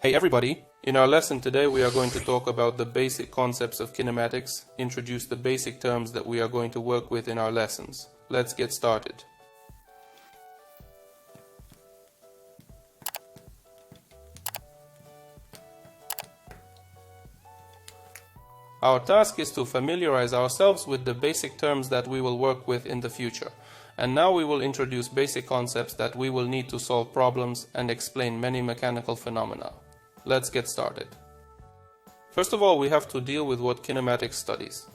Hey everybody! In our lesson today we are going to talk about the basic concepts of kinematics, introduce the basic terms that we are going to work with in our lessons. Let's get started. Our task is to familiarize ourselves with the basic terms that we will work with in the future. And now we will introduce basic concepts that we will need to solve problems and explain many mechanical phenomena. Let's get started. First of all, we have to deal with what kinematics studies.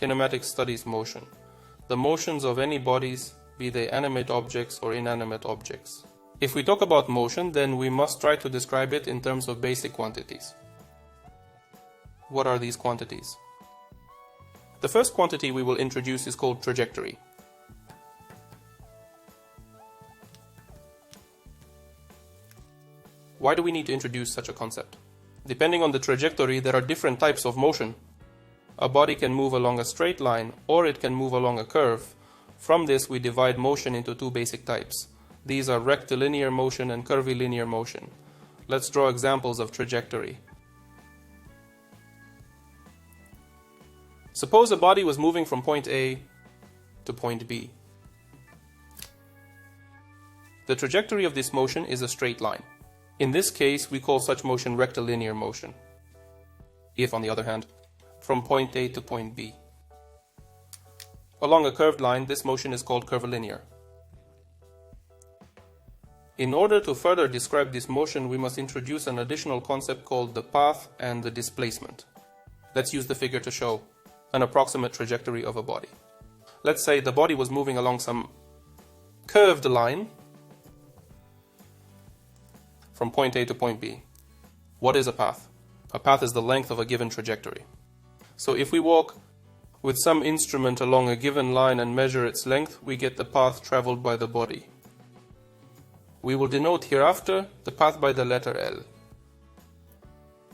Kinematics studies motion. The motions of any bodies, be they animate objects or inanimate objects. If we talk about motion, then we must try to describe it in terms of basic quantities. What are these quantities? The first quantity we will introduce is called trajectory. Why do we need to introduce such a concept? Depending on the trajectory, there are different types of motion. A body can move along a straight line or it can move along a curve. From this, we divide motion into two basic types. These are rectilinear motion and curvilinear motion. Let's draw examples of trajectory. Suppose a body was moving from point A to point B. The trajectory of this motion is a straight line. In this case, we call such motion rectilinear motion. If, on the other hand, from point A to point B, along a curved line, this motion is called curvilinear. In order to further describe this motion, we must introduce an additional concept called the path and the displacement. Let's use the figure to show an approximate trajectory of a body. Let's say the body was moving along some curved line from point A to point B. What is a path? A path is the length of a given trajectory. So if we walk with some instrument along a given line and measure its length, we get the path traveled by the body. We will denote hereafter the path by the letter L.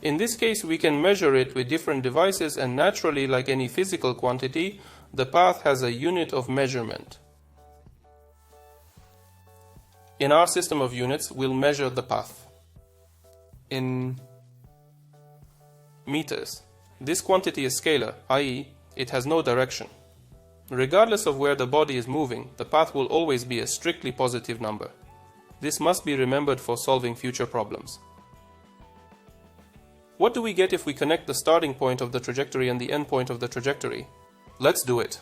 In this case, we can measure it with different devices, and naturally, like any physical quantity, the path has a unit of measurement. In our system of units, we'll measure the path in meters. This quantity is scalar, i.e., it has no direction. Regardless of where the body is moving, the path will always be a strictly positive number. This must be remembered for solving future problems. What do we get if we connect the starting point of the trajectory and the end point of the trajectory? Let's do it.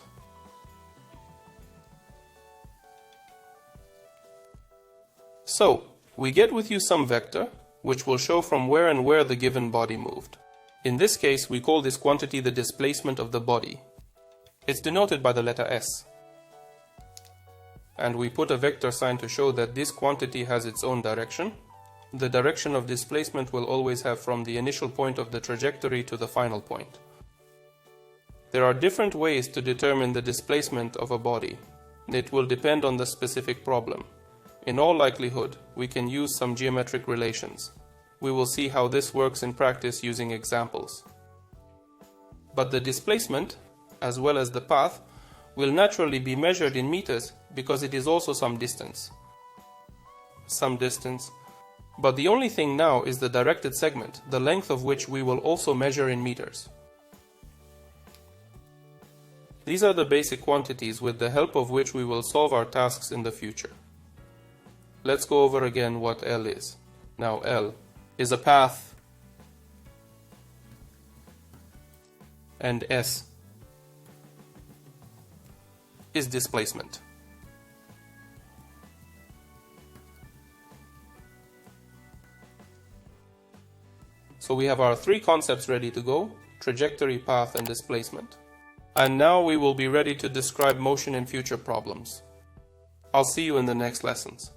So, we get with you some vector, which will show from where and where the given body moved. In this case, we call this quantity the displacement of the body. It's denoted by the letter S. And we put a vector sign to show that this quantity has its own direction. The direction of displacement will always have from the initial point of the trajectory to the final point. There are different ways to determine the displacement of a body. It will depend on the specific problem. In all likelihood, we can use some geometric relations. We will see how this works in practice using examples. But the displacement, as well as the path, will naturally be measured in meters because it is also some distance. But the only thing now is the directed segment, the length of which we will also measure in meters. These are the basic quantities with the help of which we will solve our tasks in the future. Let's go over again what L is. Now L is a path and S is displacement. So we have our three concepts ready to go: trajectory, path, and displacement. And now we will be ready to describe motion in future problems. I'll see you in the next lessons.